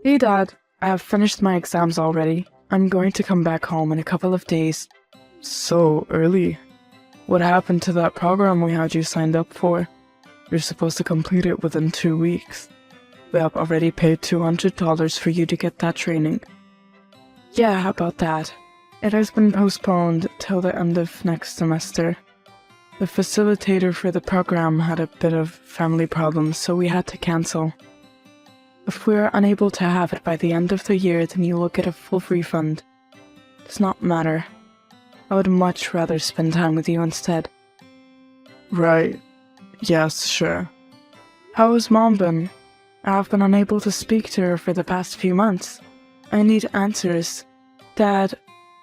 Hey Dad, I have finished my exams already. I'm going to come back home in a couple of days. So early. What happened to that program we had you signed up for? You're supposed to complete it within 2 weeks. We have already paid $200 for you to get that training. Yeah, how about that? It has been postponed till the end of next semester. The facilitator for the program had a bit of family problems, so we had to cancel. If we're unable to have it by the end of the year, then you will get a full refund. Does not matter. I would much rather spend time with you instead. Right. Yes, sure. How has Mom been? I have been unable to speak to her for the past few months. I need answers. Dad,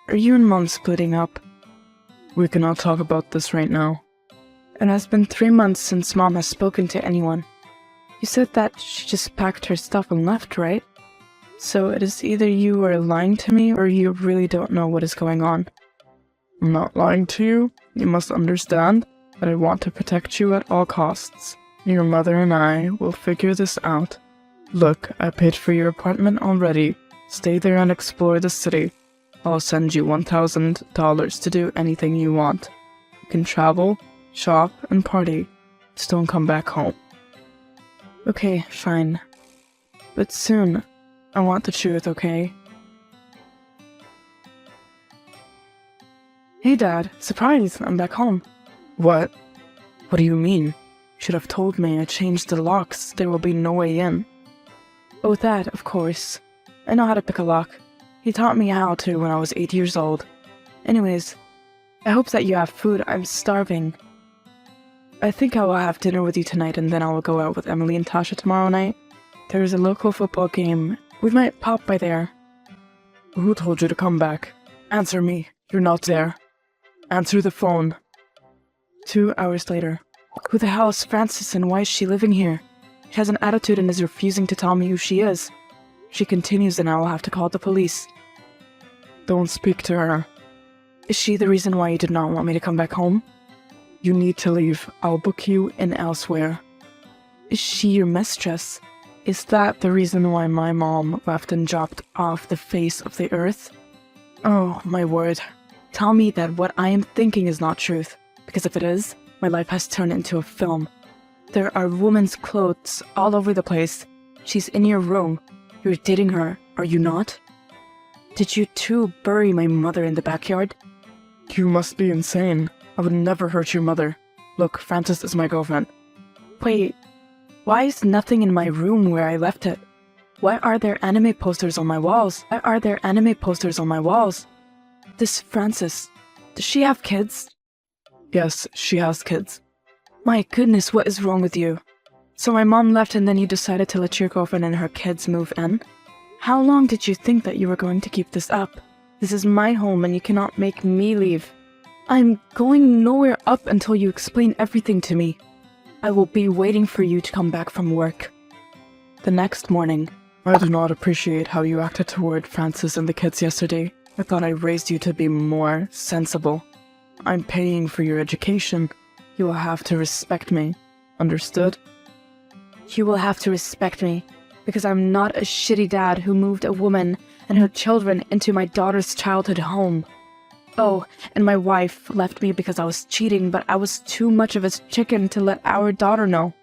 are you and Mom splitting up? We cannot talk about this right now. It has been 3 months since Mom has spoken to anyone. You said that she just packed her stuff and left, right? So it is either you are lying to me or you really don't know what is going on. I'm not lying to you. You must understand that I want to protect you at all costs. Your mother and I will figure this out. Look, I paid for your apartment already. Stay there and explore the city. I'll send you $1,000 to do anything you want. You can travel, shop, and party. Just don't come back home. Okay, fine. But soon. I want the truth, okay? Hey Dad, surprise, I'm back home. What? What do you mean? You should have told me. I changed the locks. There will be no way in. Oh, that, of course. I know how to pick a lock. He taught me how to when I was 8 years old. Anyways, I hope that you have food. I'm starving. I think I will have dinner with you tonight and then I will go out with Emily and Tasha tomorrow night. There is a local football game. We might pop by there. Who told you to come back? Answer me. You're not there. Answer the phone. 2 hours later. Who the hell is Frances and why is she living here? She has an attitude and is refusing to tell me who she is. She continues and I will have to call the police. Don't speak to her. Is she the reason why you did not want me to come back home? You need to leave. I'll book you in elsewhere. Is she your mistress? Is that the reason why my mom left and dropped off the face of the earth? Oh, my word. Tell me that what I am thinking is not truth, because if it is, my life has turned into a film. There are women's clothes all over the place. She's in your room. You're dating her, are you not? Did you too bury my mother in the backyard? You must be insane. I would never hurt your mother. Look, Frances is my girlfriend. Wait, why is nothing in my room where I left it? Why are there anime posters on my walls? Why are there anime posters on my walls? This Frances, does she have kids? Yes, she has kids. My goodness, what is wrong with you? So my mom left and then you decided to let your girlfriend and her kids move in? How long did you think that you were going to keep this up? This is my home and you cannot make me leave. I'm going nowhere up until you explain everything to me. I will be waiting for you to come back from work. The next morning. I do not appreciate how you acted toward Frances and the kids yesterday. I thought I raised you to be more sensible. I'm paying for your education. You will have to respect me. Understood? You will have to respect me, because I'm not a shitty dad who moved a woman and her children into my daughter's childhood home. Oh, and my wife left me because I was cheating, but I was too much of a chicken to let our daughter know.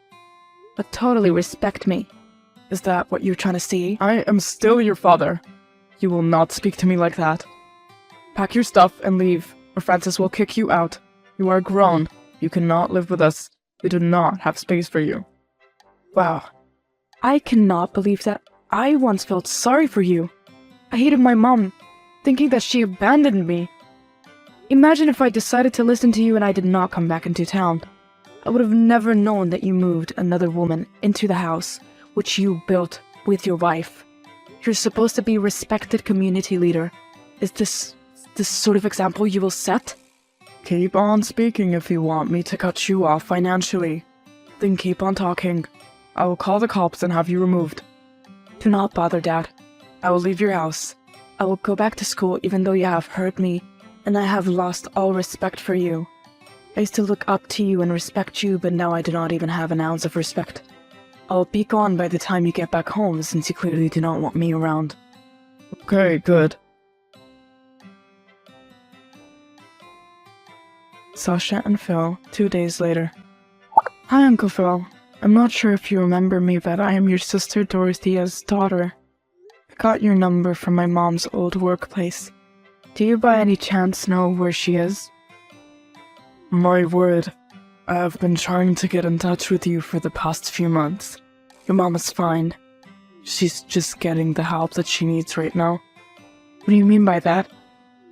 But totally respect me. Is that what you're trying to see? I am still your father. You will not speak to me like that. Pack your stuff and leave, or Frances will kick you out. You are grown. You cannot live with us. We do not have space for you. Wow. I cannot believe that I once felt sorry for you. I hated my mom, thinking that she abandoned me. Imagine if I decided to listen to you and I did not come back into town. I would have never known that you moved another woman into the house, which you built with your wife. You're supposed to be a respected community leader. Is this sort of example you will set? Keep on speaking if you want me to cut you off financially. Then keep on talking. I will call the cops and have you removed. Do not bother, Dad. I will leave your house. I will go back to school even though you have hurt me, and I have lost all respect for you. I used to look up to you and respect you, but now I do not even have an ounce of respect. I'll be gone by the time you get back home, since you clearly do not want me around. Okay, good. Sasha and Phil, 2 days later. Hi, Uncle Phil. I'm not sure if you remember me, but I am your sister Dorothea's daughter. I got your number from my mom's old workplace. Do you by any chance know where she is? My word, I have been trying to get in touch with you for the past few months. Your mom is fine. She's just getting the help that she needs right now. What do you mean by that?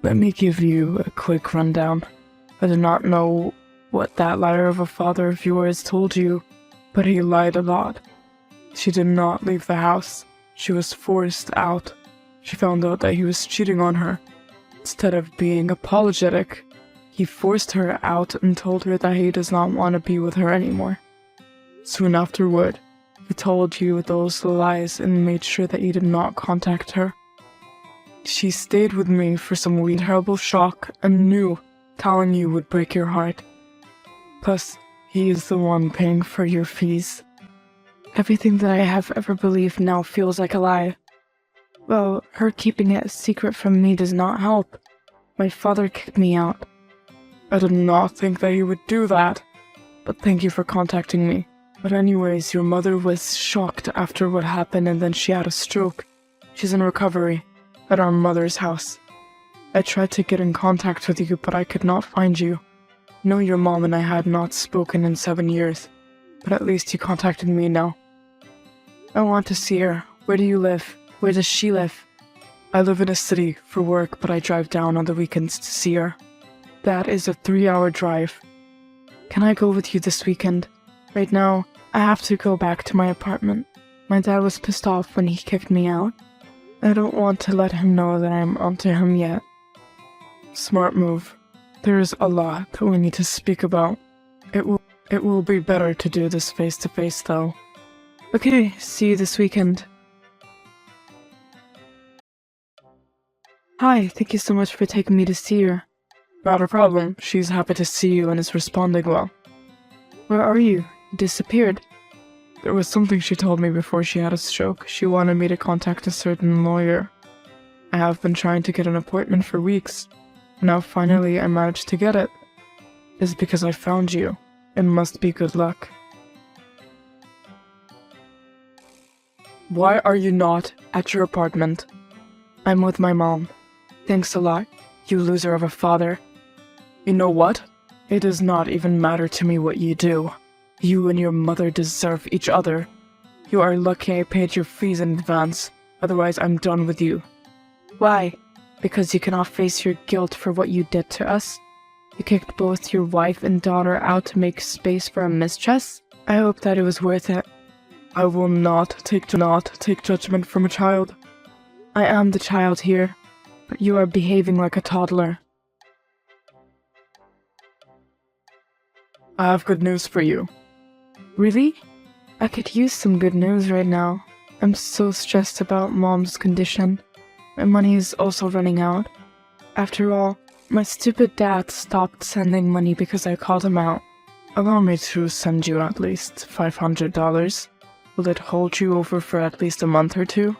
Let me give you a quick rundown. I do not know what that liar of a father of yours told you, but he lied a lot. She did not leave the house. She was forced out. She found out that he was cheating on her. Instead of being apologetic, he forced her out and told her that he does not want to be with her anymore. Soon afterward, he told you those lies and made sure that you did not contact her. She stayed with me for some weird terrible shock and knew telling you would break your heart. Plus, he is the one paying for your fees. Everything that I have ever believed now feels like a lie. Well, her keeping it a secret from me does not help. My father kicked me out. I did not think that he would do that, but thank you for contacting me. But anyways, your mother was shocked after what happened and then she had a stroke. She's in recovery at our mother's house. I tried to get in contact with you, but I could not find you. I know your mom and I had not spoken in 7 years, but at least you contacted me now. I want to see her. Where do you live? Where does she live? I live in a city for work, but I drive down on the weekends to see her. That is a 3-hour drive. Can I go with you this weekend? Right now, I have to go back to my apartment. My dad was pissed off when he kicked me out. I don't want to let him know that I'm onto him yet. Smart move. There's a lot that we need to speak about. It will be better to do this face to face though. Okay, see you this weekend. Hi, thank you so much for taking me to see her. Not a problem. She's happy to see you and is responding well. Where are you? You disappeared. There was something she told me before she had a stroke. She wanted me to contact a certain lawyer. I have been trying to get an appointment for weeks. Now finally I managed to get it. It's because I found you. It must be good luck. Why are you not at your apartment? I'm with my mom. Thanks a lot, you loser of a father. You know what? It does not even matter to me what you do. You and your mother deserve each other. You are lucky I paid your fees in advance, otherwise I'm done with you. Why? Because you cannot face your guilt for what you did to us? You kicked both your wife and daughter out to make space for a mistress? I hope that it was worth it. I will not take judgment from a child. I am the child here, but you are behaving like a toddler. I have good news for you. Really? I could use some good news right now. I'm so stressed about Mom's condition. My money is also running out. After all, my stupid dad stopped sending money because I called him out. Allow me to send you at least $500. Will it hold you over for at least a month or two?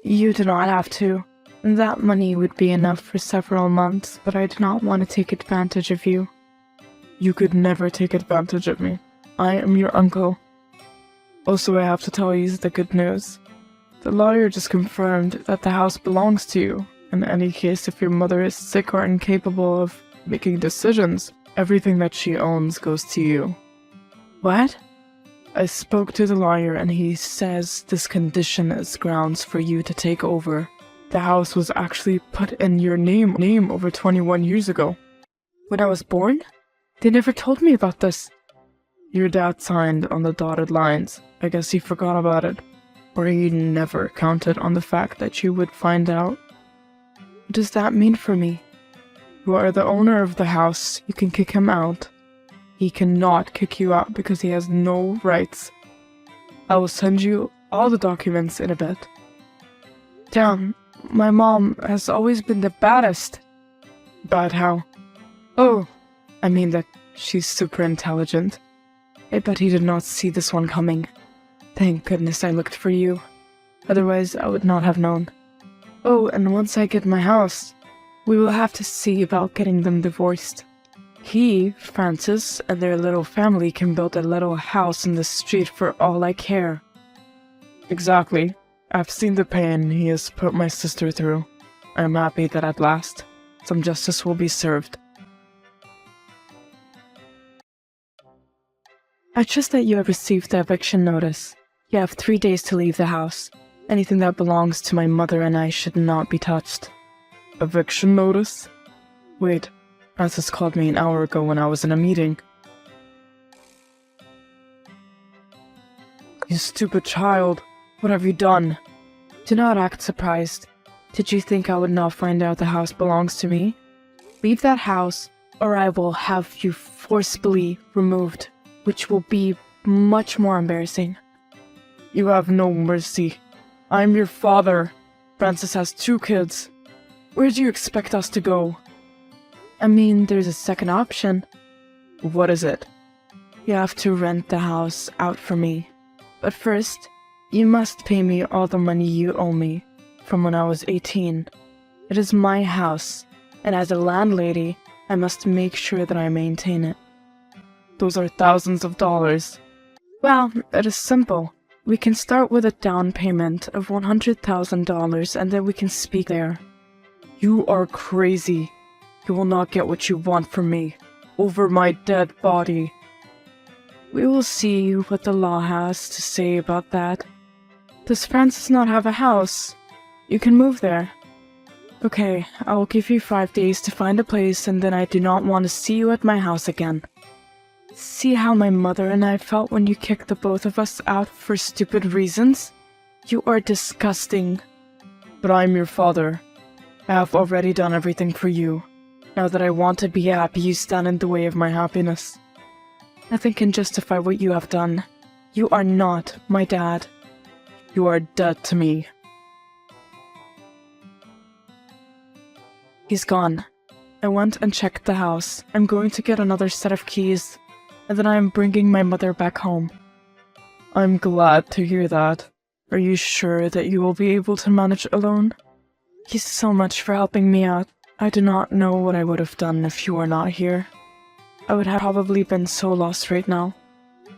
You do not have to. That money would be enough for several months, but I do not want to take advantage of you. You could never take advantage of me. I am your uncle. Also, I have to tell you the good news. The lawyer just confirmed that the house belongs to you. In any case, if your mother is sick or incapable of making decisions, everything that she owns goes to you. What? I spoke to the lawyer and he says this condition is grounds for you to take over. The house was actually put in your name over 21 years ago. When I was born? They never told me about this. Your dad signed on the dotted lines. I guess he forgot about it. Or he never counted on the fact that you would find out. What does that mean for me? You are the owner of the house. You can kick him out. He cannot kick you out because he has no rights. I will send you all the documents in a bit. Damn, my mom has always been the baddest. Bad how? Oh, I mean that she's super intelligent. I bet he did not see this one coming. Thank goodness I looked for you. Otherwise, I would not have known. Oh, and once I get my house, we will have to see about getting them divorced. He, Francis, and their little family can build a little house in the street for all I care. Exactly. I've seen the pain he has put my sister through. I am happy that at last, some justice will be served. I trust that you have received the eviction notice. You have 3 days to leave the house. Anything that belongs to my mother and I should not be touched. Eviction notice? Wait, Francis called me an hour ago when I was in a meeting. You stupid child. What have you done? Do not act surprised. Did you think I would not find out the house belongs to me? Leave that house, or I will have you forcibly removed, which will be much more embarrassing. You have no mercy. I'm your father. Francis has 2 kids. Where do you expect us to go? I mean, there's a second option. What is it? You have to rent the house out for me. But first, you must pay me all the money you owe me from when I was 18. It is my house, and as a landlady, I must make sure that I maintain it. Those are thousands of dollars. Well, it is simple. We can start with a down payment of $100,000 and then we can speak there. You are crazy. You will not get what you want from me. Over my dead body. We will see what the law has to say about that. Does Francis not have a house? You can move there. Okay, I will give you 5 days to find a place and then I do not want to see you at my house again. See how my mother and I felt when you kicked the both of us out for stupid reasons? You are disgusting. But I'm your father. I have already done everything for you. Now that I want to be happy, you stand in the way of my happiness. Nothing can justify what you have done. You are not my dad. You are dead to me. He's gone. I went and checked the house. I'm going to get another set of keys. And then I am bringing my mother back home. I'm glad to hear that. Are you sure that you will be able to manage alone? Thank you so much for helping me out. I do not know what I would have done if you were not here. I would have probably been so lost right now.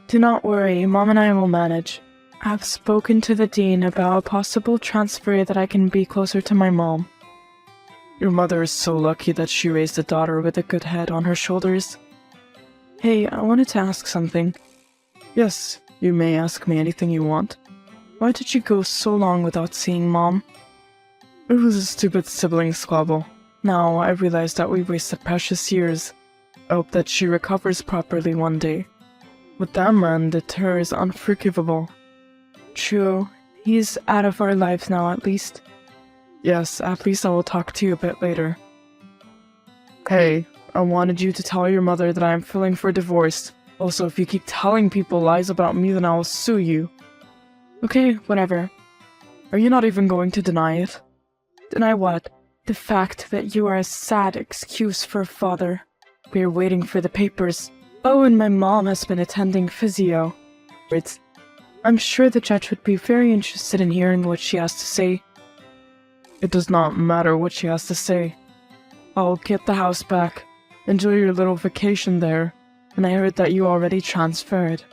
Do not worry, Mom and I will manage. I have spoken to the dean about a possible transfer that I can be closer to my mom. Your mother is so lucky that she raised a daughter with a good head on her shoulders. Hey, I wanted to ask something. Yes, you may ask me anything you want. Why did you go so long without seeing Mom? It was a stupid sibling squabble. Now I realize that we wasted precious years. I hope that she recovers properly one day. What that man did to her is unforgivable. True. He's out of our lives now, at least. Yes, at least I will talk to you a bit later. Hey, I wanted you to tell your mother that I am filing for divorce. Also, if you keep telling people lies about me, then I will sue you. Okay, whatever. Are you not even going to deny it? Deny what? The fact that you are a sad excuse for a father. We are waiting for the papers. Oh, and my mom has been attending physio. I'm sure the judge would be very interested in hearing what she has to say. It does not matter what she has to say. I'll get the house back. Enjoy your little vacation there. And I heard that you already transferred.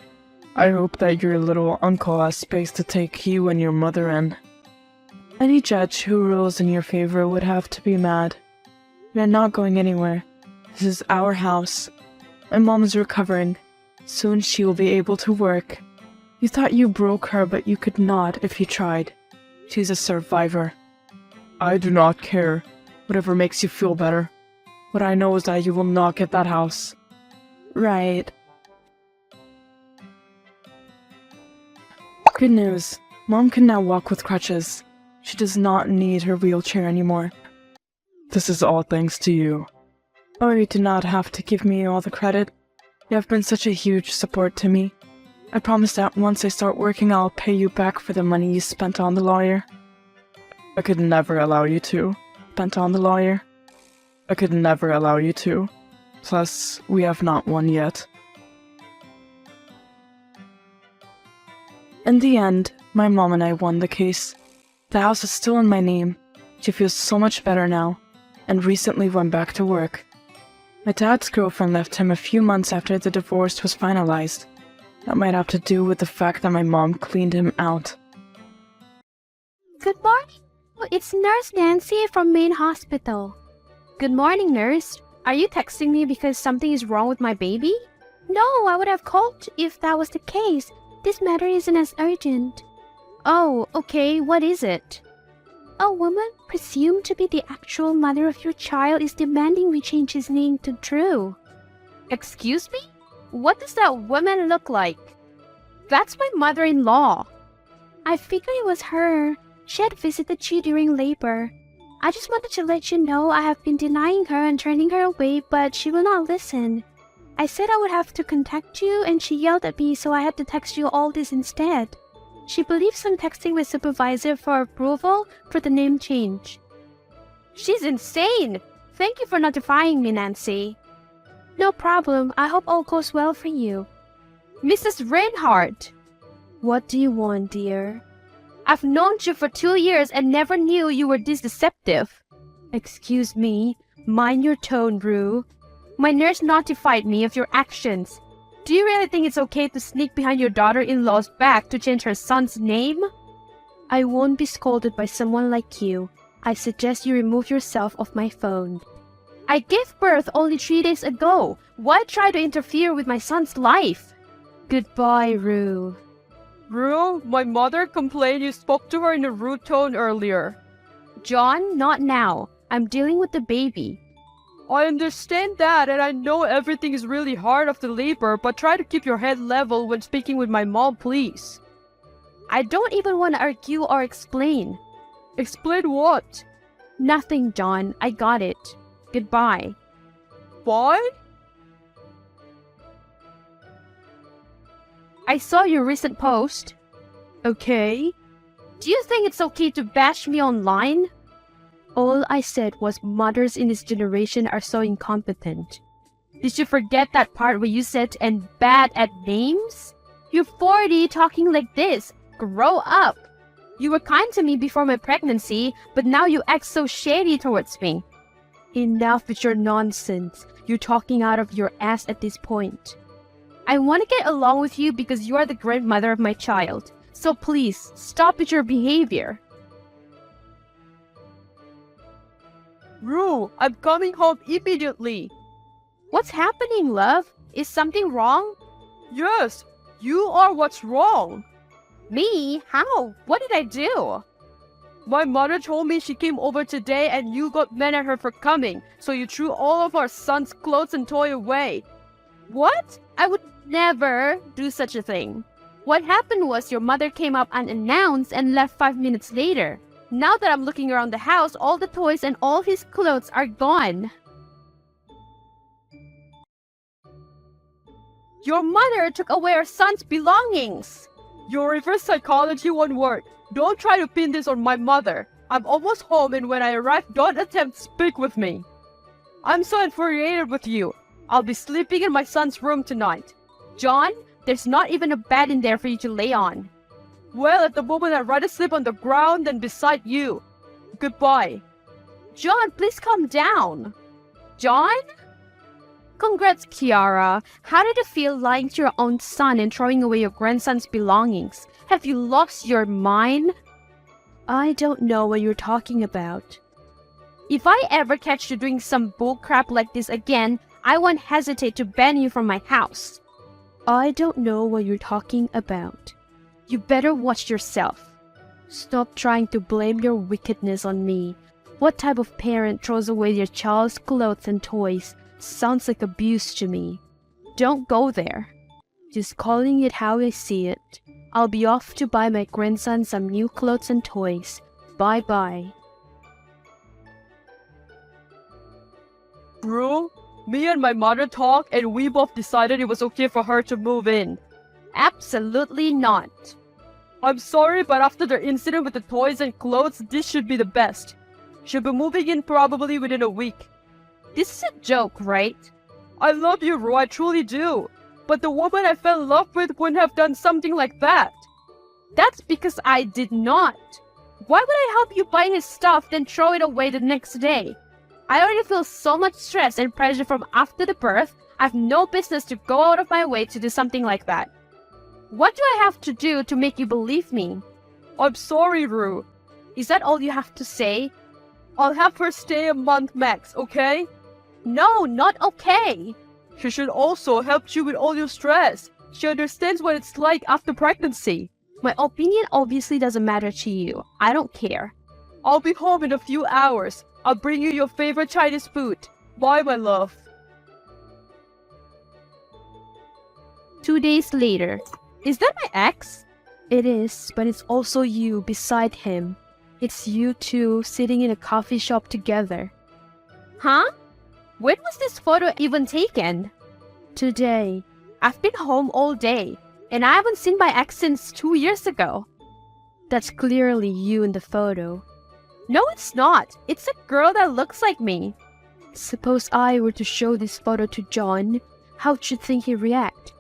I hope that your little uncle has space to take you and your mother in. Any judge who rules in your favor would have to be mad. We are not going anywhere. This is our house. My mom is recovering. Soon she will be able to work. You thought you broke her, but you could not if you tried. She's a survivor. I do not care. Whatever makes you feel better. What I know is that you will not get that house. Right. Good news. Mom can now walk with crutches. She does not need her wheelchair anymore. This is all thanks to you. Oh, you do not have to give me all the credit. You have been such a huge support to me. I promise that once I start working, I'll pay you back for the money you spent on the lawyer. I could never allow you to. Spent on the lawyer? I could never allow you to. Plus, we have not won yet. In the end, my mom and I won the case. The house is still in my name. She feels so much better now, and recently went back to work. My dad's girlfriend left him a few months after the divorce was finalized. That might have to do with the fact that my mom cleaned him out. Good morning. It's Nurse Nancy from Main Hospital. Good morning, nurse. Are you texting me because something is wrong with my baby? No, I would have called if that was the case. This matter isn't as urgent. Oh, okay, what is it? A woman presumed to be the actual mother of your child is demanding we change his name to Drew. Excuse me? What does that woman look like? That's my mother-in-law. I figured it was her. She had visited you during labor. I just wanted to let you know I have been denying her and turning her away, but she will not listen. I said I would have to contact you, and she yelled at me, so I had to text you all this instead. She believes I'm texting my supervisor for approval for the name change. She's insane! Thank you for notifying me, Nancy. No problem. I hope all goes well for you. Mrs. Reinhardt! What do you want, dear? I've known you for 2 years and never knew you were this deceptive. Excuse me. Mind your tone, Rue. My nurse notified me of your actions. Do you really think it's okay to sneak behind your daughter-in-law's back to change her son's name? I won't be scolded by someone like you. I suggest you remove yourself off my phone. I gave birth only 3 days ago. Why try to interfere with my son's life? Goodbye, Rue. Rue, my mother complained you spoke to her in a rude tone earlier. John, not now. I'm dealing with the baby. I understand that, and I know everything is really hard after labor, but try to keep your head level when speaking with my mom, please. I don't even want to argue or explain. Explain what? Nothing, John. I got it. Goodbye. Bye? I saw your recent post. Okay. Do you think it's okay to bash me online? All I said was mothers in this generation are so incompetent. Did you forget that part where you said and bad at names? You're 40 talking like this. Grow up. You were kind to me before my pregnancy, but now you act so shady towards me. Enough with your nonsense. You're talking out of your ass at this point. I want to get along with you because you are the grandmother of my child. So please, stop with your behavior. Rue, I'm coming home immediately. What's happening, love? Is something wrong? Yes, you are what's wrong. Me? How? What did I do? My mother told me she came over today and you got mad at her for coming, so you threw all of our son's clothes and toy away. What? I would never do such a thing. What happened was your mother came up unannounced and left 5 minutes later. Now that I'm looking around the house, all the toys and all his clothes are gone. Your mother took away our son's belongings. Your reverse psychology won't work. Don't try to pin this on my mother. I'm almost home, and when I arrive, don't attempt to speak with me. I'm so infuriated with you. I'll be sleeping in my son's room tonight. John, there's not even a bed in there for you to lay on. Well, at the moment I'd rather sleep on the ground than beside you. Goodbye. John, please calm down. John? Congrats, Kiara. How did it feel lying to your own son and throwing away your grandson's belongings? Have you lost your mind? I don't know what you're talking about. If I ever catch you doing some bullcrap like this again, I won't hesitate to ban you from my house. I don't know what you're talking about. You better watch yourself. Stop trying to blame your wickedness on me. What type of parent throws away their child's clothes and toys? Sounds like abuse to me. Don't go there. Just calling it how I see it. I'll be off to buy my grandson some new clothes and toys. Bye-bye. Bro, me and my mother talked and we both decided it was okay for her to move in. Absolutely not. I'm sorry, but after the incident with the toys and clothes, this should be the best. She'll be moving in probably within a week. This is a joke, right? I love you, Ro, I truly do. But the woman I fell in love with wouldn't have done something like that. That's because I did not. Why would I help you buy his stuff then throw it away the next day? I already feel so much stress and pressure from after the birth. I have no business to go out of my way to do something like that. What do I have to do to make you believe me? I'm sorry, Rue. Is that all you have to say? I'll have her stay a month max, okay? No, not okay. She should also help you with all your stress. She understands what it's like after pregnancy. My opinion obviously doesn't matter to you. I don't care. I'll be home in a few hours. I'll bring you your favorite Chinese food. Bye, my love. 2 days later. Is that my ex? It is, but it's also you beside him. It's you two sitting in a coffee shop together. Huh? When was this photo even taken? Today. I've been home all day, and I haven't seen my ex since 2 years ago. That's clearly you in the photo. No, it's not. It's a girl that looks like me. Suppose I were to show this photo to John, how'd you think he'd react?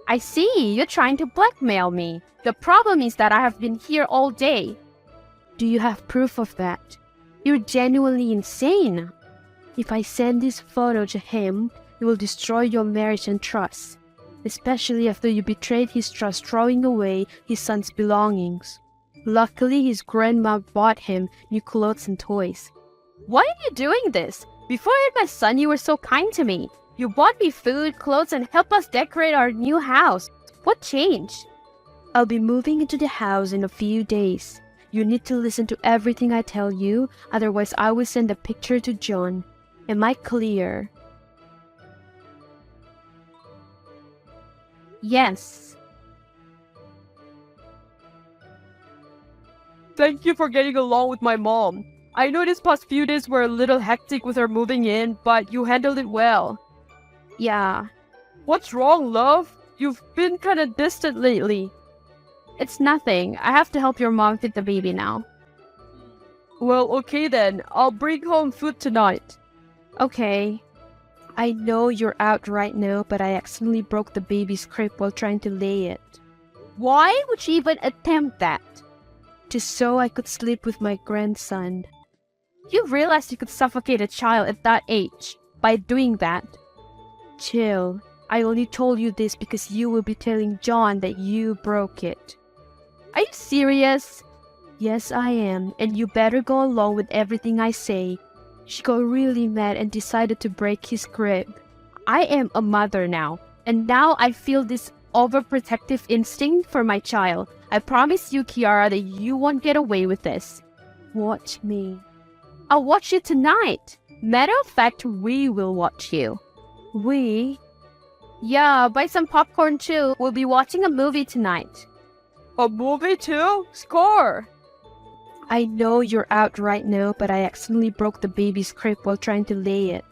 I see, you're trying to blackmail me. The problem is that I have been here all day. Do you have proof of that? You're genuinely insane. If I send this photo to him, it will destroy your marriage and trust, especially after you betrayed his trust throwing away his son's belongings. Luckily, his grandma bought him new clothes and toys. Why are you doing this? Before I had my son, you were so kind to me. You bought me food, clothes, and helped us decorate our new house. What changed? I'll be moving into the house in a few days. You need to listen to everything I tell you, otherwise I will send a picture to John. Am I clear? Yes. Thank you for getting along with my mom. I know these past few days were a little hectic with her moving in, but you handled it well. Yeah. What's wrong, love? You've been kinda distant lately. It's nothing. I have to help your mom feed the baby now. Well, okay then. I'll bring home food tonight. Okay. I know you're out right now, but I accidentally broke the baby's crib while trying to lay it. Why would you even attempt that? Just so I could sleep with my grandson. You realize you could suffocate a child at that age by doing that? Chill. I only told you this because you will be telling John that you broke it. Are you serious? Yes, I am, and you better go along with everything I say. She got really mad and decided to break his crib. I am a mother now, and now I feel this overprotective instinct for my child. I promise you, Kiara, that you won't get away with this. Watch me. I'll watch you tonight. Matter of fact, we will watch you. We? Yeah, buy some popcorn too. We'll be watching a movie tonight. A movie too? Score! I know you're out right now, but I accidentally broke the baby's crib while trying to lay it.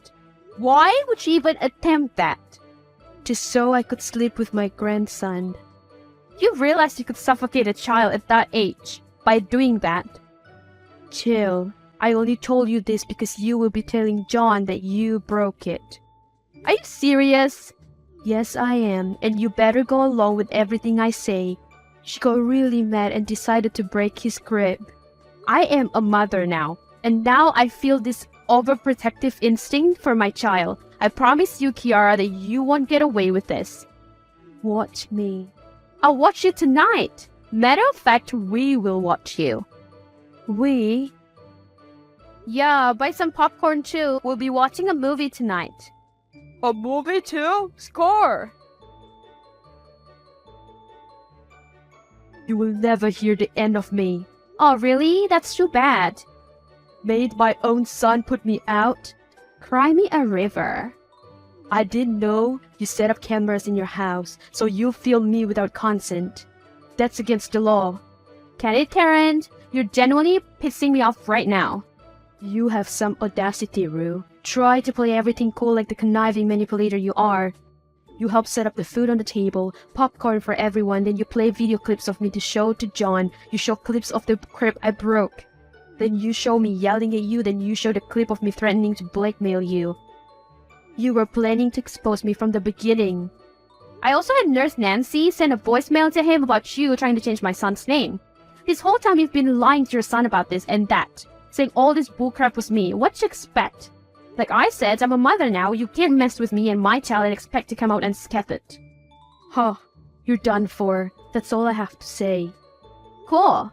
Why would you even attempt that? Just so I could sleep with my grandson. You realize you could suffocate a child at that age by doing that? Chill. I only told you this because you will be telling John that you broke it. Are you serious? Yes, I am, and you better go along with everything I say. She got really mad and decided to break his crib. I am a mother now, and now I feel this overprotective instinct for my child. I promise you, Kiara, that you won't get away with this. Watch me. I'll watch you tonight. Matter of fact, we will watch you. We? Yeah, buy some popcorn too. We'll be watching a movie tonight. A movie too? Score! You will never hear the end of me. Oh, really? That's too bad. Made my own son put me out? Cry me a river. I didn't know you set up cameras in your house, so you film me without consent. That's against the law. Can it, Karen? You're genuinely pissing me off right now. You have some audacity, Rue. Try to play everything cool like the conniving manipulator you are. You help set up the food on the table, popcorn for everyone, then you play video clips of me to show to John. You show clips of the crib I broke. Then you show me yelling at you, then you show the clip of me threatening to blackmail you. You were planning to expose me from the beginning. I also had Nurse Nancy send a voicemail to him about you trying to change my son's name. This whole time you've been lying to your son about this and that, saying all this bullcrap was me. What you expect? Like I said, I'm a mother now. You can't mess with me and my child and expect to come out unscathed. Huh, you're done for. That's all I have to say. Cool.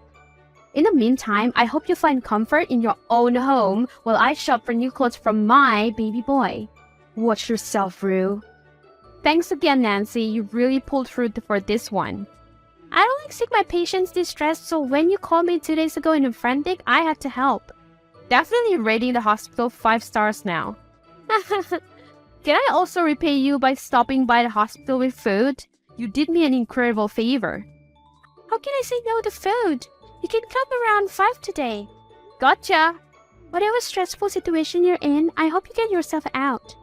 In the meantime, I hope you find comfort in your own home while I shop for new clothes from my baby boy. Watch yourself, Rue. Thanks again, Nancy. You really pulled through for this one. I don't like seeing my patients distressed, so when you called me 2 days ago in a frantic, I had to help. Definitely rating the hospital 5 stars now. Can I also repay you by stopping by the hospital with food? You did me an incredible favor. How can I say no to food? You can come around 5 today. Gotcha. Whatever stressful situation you're in, I hope you get yourself out.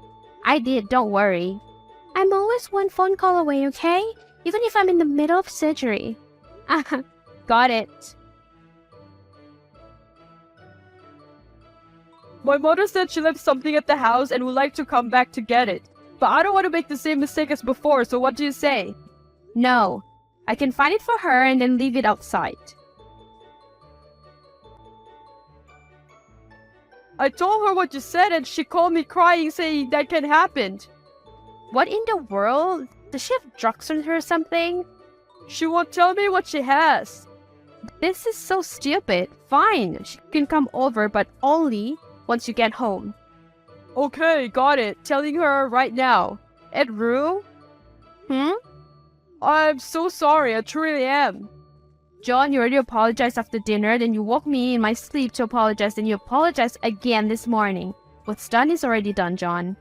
I did, don't worry. I'm always one phone call away, okay? Even if I'm in the middle of surgery. Got it. My mother said she left something at the house and would like to come back to get it. But I don't want to make the same mistake as before, so what do you say? No. I can find it for her and then leave it outside. I told her what you said and she called me crying saying that can happen. What in the world? Does she have drugs on her or something? She won't tell me what she has. This is so stupid. Fine, she can come over, but only once you get home. Okay, got it. Telling her right now. Ed Rue? I'm so sorry, I truly am. John, you already apologized after dinner, then you woke me in my sleep to apologize, and you apologized again this morning. What's done is already done, John.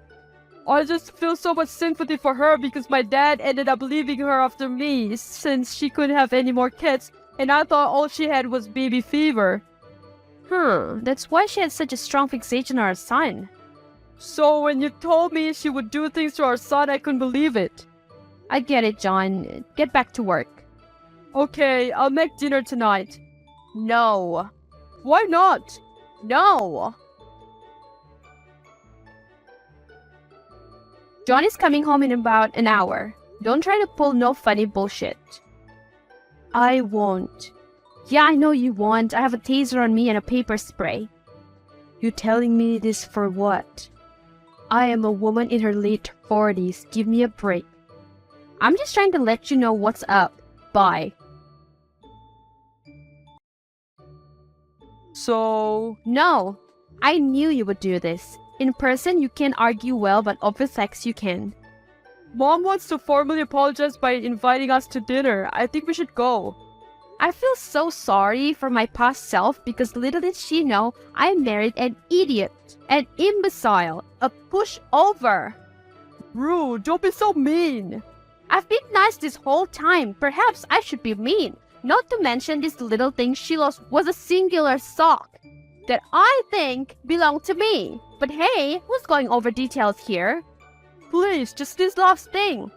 I just feel so much sympathy for her because my dad ended up leaving her after me since she couldn't have any more kids, and I thought all she had was baby fever. That's why she had such a strong fixation on her son. So when you told me she would do things to our son, I couldn't believe it. I get it, John. Get back to work. Okay, I'll make dinner tonight. No. Why not? No. John is coming home in about an hour. Don't try to pull no funny bullshit. I won't. Yeah, I know you won't. I have a taser on me and a paper spray. You telling me this for what? I am a woman in her late 40s. Give me a break. I'm just trying to let you know what's up. Bye. So... No. I knew you would do this. In person, you can argue well, but over text, you can. Mom wants to formally apologize by inviting us to dinner. I think we should go. I feel so sorry for my past self because little did she know I married an idiot, an imbecile, a pushover. Rue, don't be so mean. I've been nice this whole time. Perhaps I should be mean. Not to mention this little thing she lost was a singular sock that I think belonged to me. But hey, who's going over details here? Please, just this last thing.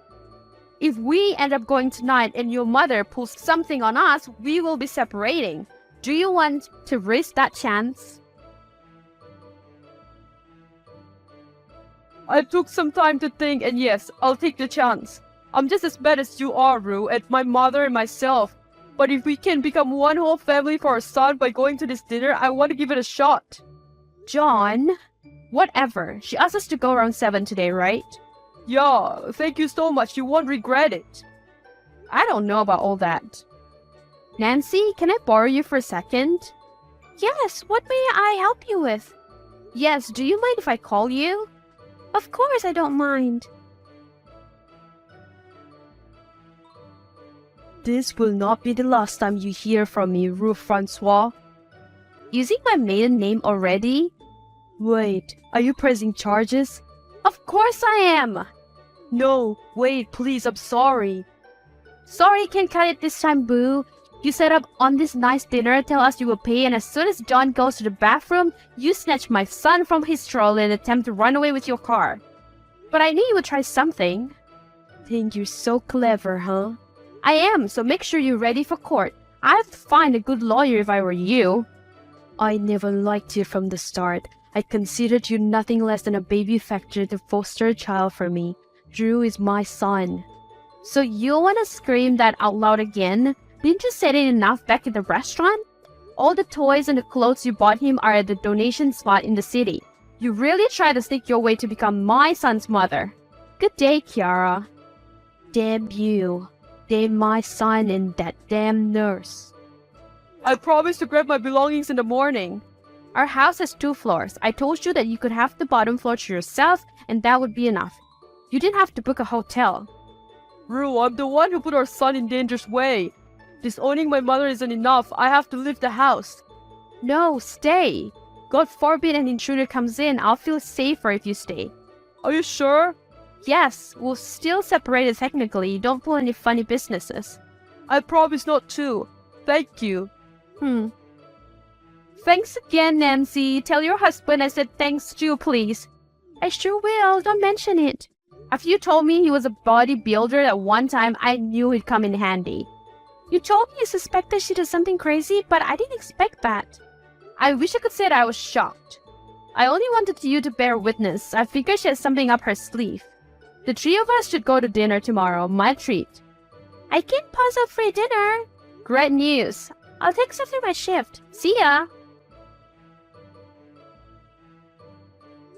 If we end up going tonight and your mother pulls something on us, we will be separating. Do you want to risk that chance? I took some time to think and yes, I'll take the chance. I'm just as bad as you are, Rue, and my mother and myself. But if we can become one whole family for our son by going to this dinner, I want to give it a shot. John, whatever. She asked us to go around 7 today, right? Yeah, thank you so much. You won't regret it. I don't know about all that. Nancy, can I borrow you for a second? Yes, what may I help you with? Yes, do you mind if I call you? Of course, I don't mind. This will not be the last time you hear from me, Rue Francois. Using my maiden name already? Wait, are you pressing charges? Of course I am! No, wait, please, I'm sorry. Sorry, can't cut it this time, boo. You set up on this nice dinner, tell us you will pay, and as soon as John goes to the bathroom, you snatch my son from his stroller and attempt to run away with your car. But I knew you would try something. Think you're so clever, huh? I am, so make sure you're ready for court. I'd find a good lawyer if I were you. I never liked you from the start. I considered you nothing less than a baby factory to foster a child for me. Drew is my son. So you want to scream that out loud again? Didn't you say it enough back in the restaurant? All the toys and the clothes you bought him are at the donation spot in the city. You really try to sneak your way to become my son's mother. Good day, Kiara. Damn you. Damn my son and that damn nurse. I promise to grab my belongings in the morning. Our house has 2 floors. I told you that you could have the bottom floor to yourself and that would be enough. You didn't have to book a hotel. Rue, I'm the one who put our son in danger's way. Disowning my mother isn't enough. I have to leave the house. No, stay. God forbid an intruder comes in. I'll feel safer if you stay. Are you sure? Yes, we'll still separate it technically. Don't pull any funny businesses. I promise not to. Thank you. Thanks again, Nancy. Tell your husband I said thanks too, please. I sure will. Don't mention it. After you told me he was a bodybuilder at one time, I knew he'd come in handy. You told me you suspected she did something crazy, but I didn't expect that. I wish I could say that I was shocked. I only wanted you to bear witness. I figured she had something up her sleeve. The 3 of us should go to dinner tomorrow. My treat. I can't pass up free dinner. Great news. I'll text after my shift. See ya.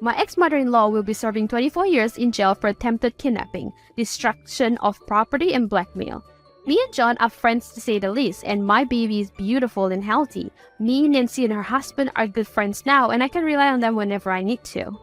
My ex-mother-in-law will be serving 24 years in jail for attempted kidnapping, destruction of property, and blackmail. Me and John are friends to say the least, and my baby is beautiful and healthy. Me, Nancy, and her husband are good friends now, and I can rely on them whenever I need to.